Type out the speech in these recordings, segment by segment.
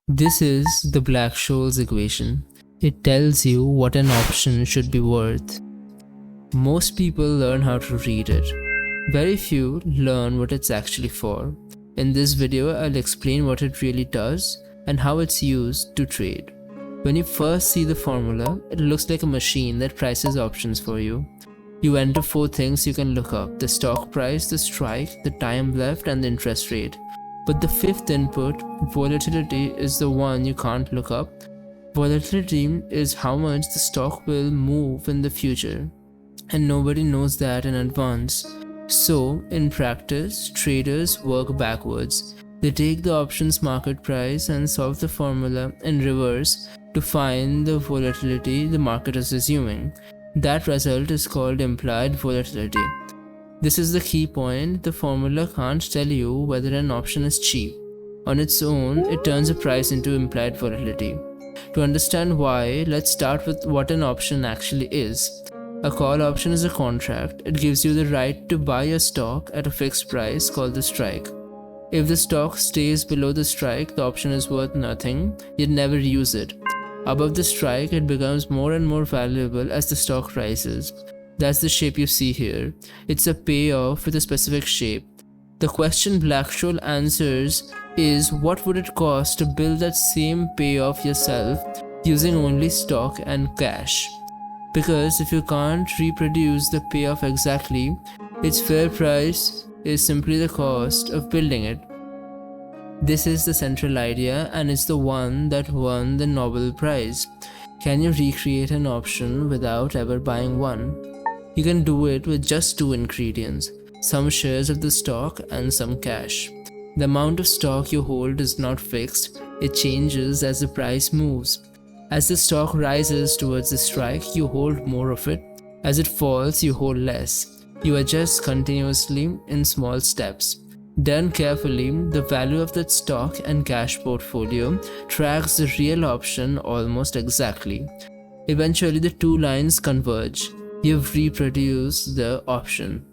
This is the Black-Scholes equation. It tells you what an option should be worth. Most people learn how to read it. Very few learn what it's actually for. In this video, I'll explain what it really does and how it's used to trade. When you first see the formula, it looks like a machine that prices options for you. You enter 4 things you can look up: the stock price, the strike, the time left, and the interest rate. But the 5th input, volatility, is the one you can't look up. Volatility is how much the stock will move in the future, and nobody knows that in advance. So, in practice, traders work backwards. They take the options market price and solve the formula in reverse to find the volatility the market is assuming. That result is called implied volatility. This is the key point. The formula can't tell you whether an option is cheap. On its own, it turns a price into implied volatility. To understand why, let's start with what an option actually is. A call option is a contract. It gives you the right to buy a stock at a fixed price called the strike. If the stock stays below the strike, the option is worth nothing. You'd never use it. Above the strike, it becomes more and more valuable as the stock rises. That's the shape you see here. It's a payoff with a specific shape. The question Black-Scholes answers is, what would it cost to build that same payoff yourself using only stock and cash? Because if you can't reproduce the payoff exactly, its fair price is simply the cost of building it. This is the central idea, and it's the one that won the Nobel Prize. Can you recreate an option without ever buying one? You can do it with just 2 ingredients: some shares of the stock and some cash. The amount of stock you hold is not fixed, it changes as the price moves. As the stock rises towards the strike, you hold more of it. As it falls, you hold less. You adjust continuously in small steps. Done carefully, the value of that stock and cash portfolio tracks the real option almost exactly. Eventually, the 2 lines converge. You've reproduced the option,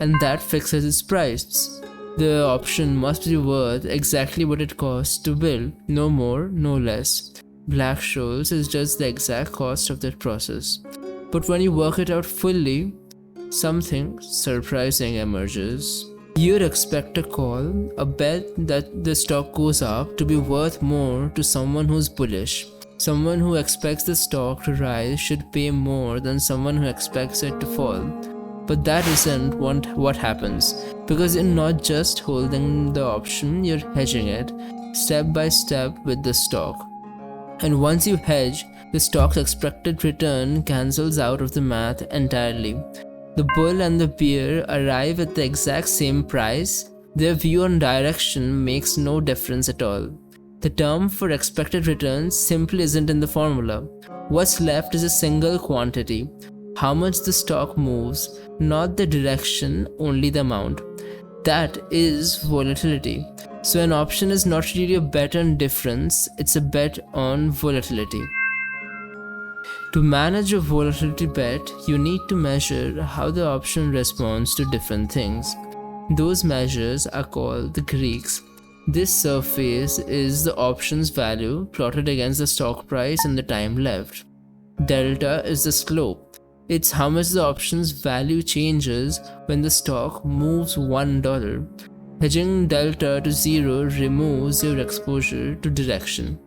and that fixes its price. The option must be worth exactly what it costs to build, no more, no less. Black-Scholes is just the exact cost of that process. But when you work it out fully, something surprising emerges. You'd expect a call, a bet that the stock goes up, to be worth more to someone who's bullish. Someone who expects the stock to rise should pay more than someone who expects it to fall. But that isn't what happens, because you're not just holding the option, you're hedging it, step by step with the stock. And once you hedge, the stock's expected return cancels out of the math entirely. The bull and the bear arrive at the exact same price. Their view on direction makes no difference at all. The term for expected returns simply isn't in the formula. What's left is a single quantity: how much the stock moves, not the direction, only the amount. That is volatility. So an option is not really a bet on difference, it's a bet on volatility. To manage a volatility bet, you need to measure how the option responds to different things. Those measures are called the Greeks. This surface is the option's value plotted against the stock price and the time left. Delta is the slope. It's how much the option's value changes when the stock moves $1. Hedging delta to 0 removes your exposure to direction.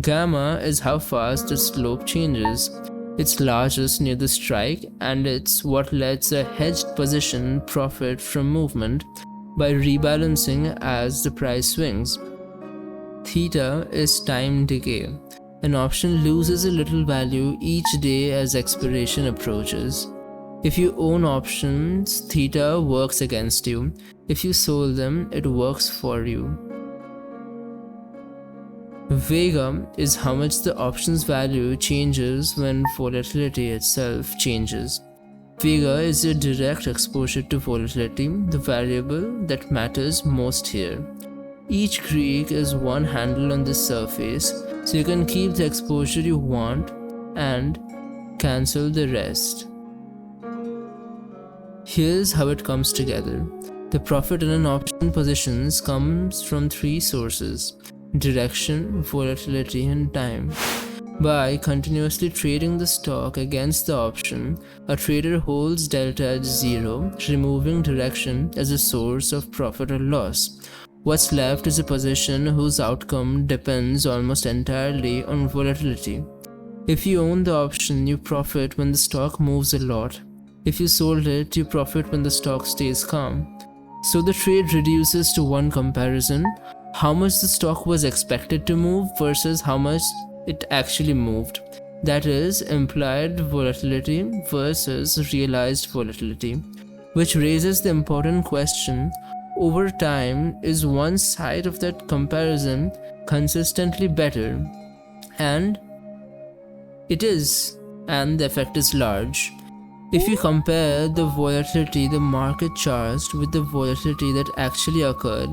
Gamma is how fast the slope changes. It's largest near the strike, and it's what lets a hedged position profit from movement by rebalancing as the price swings. Theta is time decay. An option loses a little value each day as expiration approaches. If you own options, theta works against you. If you sold them, it works for you. Vega is how much the option's value changes when volatility itself changes. Vega is your direct exposure to volatility, the variable that matters most here. Each Greek is one handle on this surface, so you can keep the exposure you want and cancel the rest. Here's how it comes together. The profit in an option positions comes from 3 sources: direction, volatility, and time. By continuously trading the stock against the option, a trader holds delta at zero, removing direction as a source of profit or loss. What's left is a position whose outcome depends almost entirely on volatility. If you own the option, you profit when the stock moves a lot. If you sold it, you profit when the stock stays calm. So the trade reduces to one comparison: how much the stock was expected to move versus how much it actually moved. That is, implied volatility versus realized volatility, which raises the important question: over time, is one side of that comparison consistently better? And it is, and the effect is large. If you compare the volatility the market charged with the volatility that actually occurred,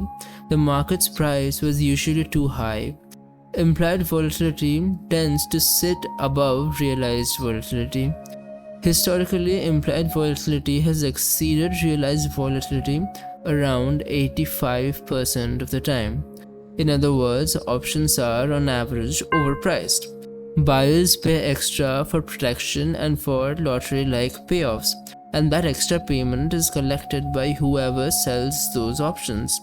the market's price was usually too high. Implied volatility tends to sit above realized volatility. Historically, implied volatility has exceeded realized volatility around 85% of the time. In other words, options are on average overpriced. Buyers pay extra for protection and for lottery-like payoffs, and that extra payment is collected by whoever sells those options.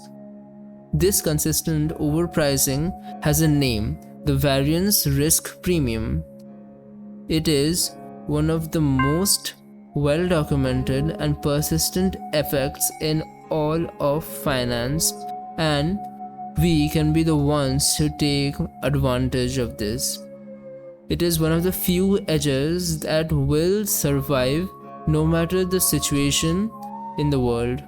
This consistent overpricing has a name: the variance risk premium. It is one of the most well-documented and persistent effects in all of finance, and we can be the ones who take advantage of this. It is one of the few edges that will survive no matter the situation in the world.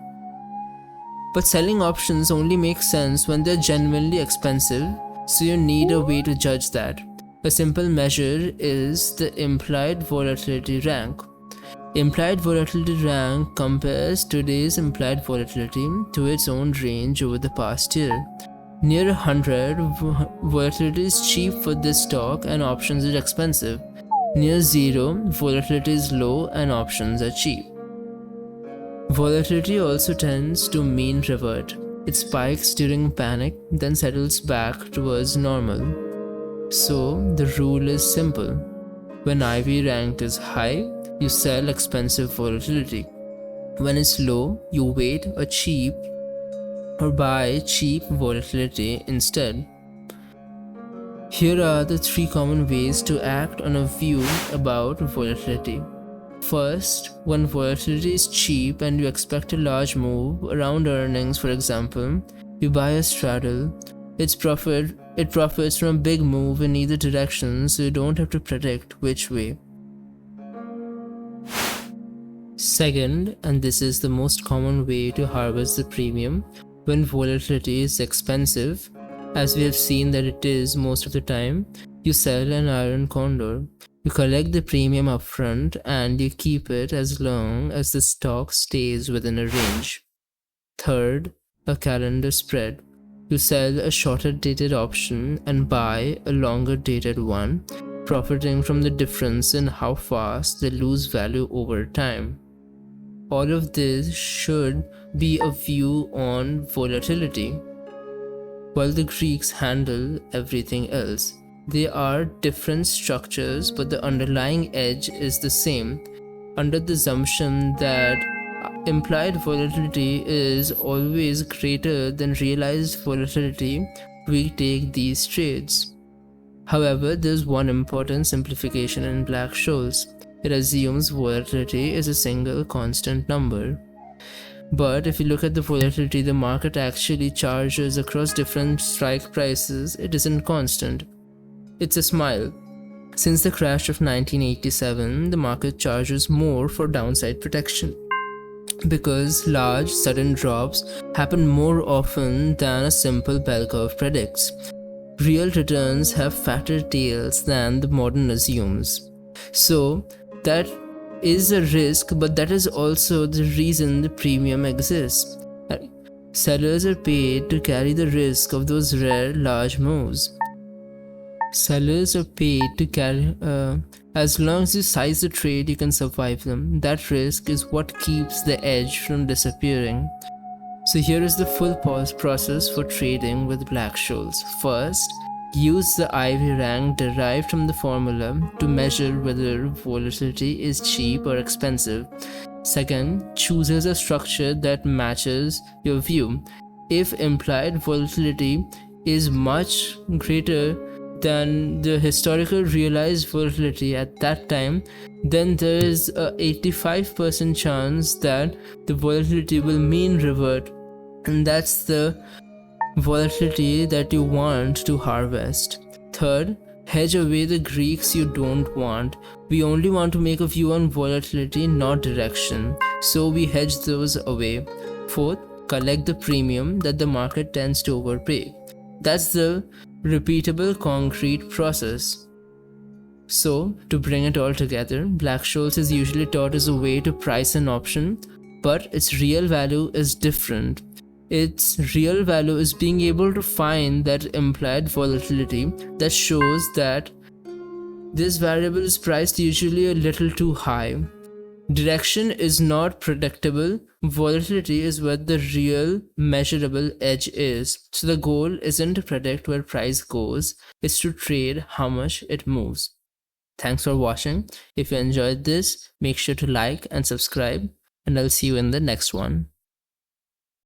But selling options only makes sense when they're genuinely expensive, so you need a way to judge that. A simple measure is the implied volatility rank. Implied volatility rank compares today's implied volatility to its own range over the past year. Near 100, volatility is cheap for this stock and options are expensive. Near 0, volatility is low and options are cheap. Volatility also tends to mean revert. It spikes during panic, then settles back towards normal. So the rule is simple: when IV rank is high, you sell expensive volatility. When it's low, you wait or buy cheap volatility instead. Here are the 3 common ways to act on a view about volatility. First, when volatility is cheap and you expect a large move around earnings, for example, you buy a straddle. It profits from a big move in either direction, so you don't have to predict which way. Second, and this is the most common way to harvest the premium, when volatility is expensive, as we have seen that it is most of the time, you sell an iron condor. You collect the premium upfront and you keep it as long as the stock stays within a range. Third, a calendar spread. You sell a shorter dated option and buy a longer dated one, profiting from the difference in how fast they lose value over time. All of this should be a view on volatility, while the Greeks handle everything else. They are different structures, but the underlying edge is the same. Under the assumption that implied volatility is always greater than realized volatility, we take these trades. However, there's one important simplification in Black-Scholes. It assumes volatility is a single constant number. But if you look at the volatility the market actually charges across different strike prices, it isn't constant. It's a smile. Since the crash of 1987, the market charges more for downside protection, because large, sudden drops happen more often than a simple bell curve predicts. Real returns have fatter tails than the modern assumes. So, that is a risk, but that is also the reason the premium exists. Sellers are paid to carry the risk of those rare, large moves. Sellers are paid to carry, as long as you size the trade, you can survive them. That risk is what keeps the edge from disappearing. So here is the full process for trading with Black-Scholes. First, use the IV rank derived from the formula to measure whether volatility is cheap or expensive. Second, chooses a structure that matches your view. If implied volatility is much greater than the historical realized volatility at that time, then there is a 85% chance that the volatility will mean revert, and that's the volatility that you want to harvest. Third, hedge away the Greeks you don't want. We only want to make a view on volatility, not direction, so we hedge those away. Fourth, collect the premium that the market tends to overpay. That's the repeatable concrete process. So, to bring it all together, Black-Scholes is usually taught as a way to price an option, but its real value is different. Its real value is being able to find that implied volatility that shows that this variable is priced usually a little too high. Direction is not predictable. Volatility is what the real measurable edge is. So the goal isn't to predict where price goes, it's to trade how much it moves. Thanks for watching. If you enjoyed this, make sure to like and subscribe, and I'll see you in the next one.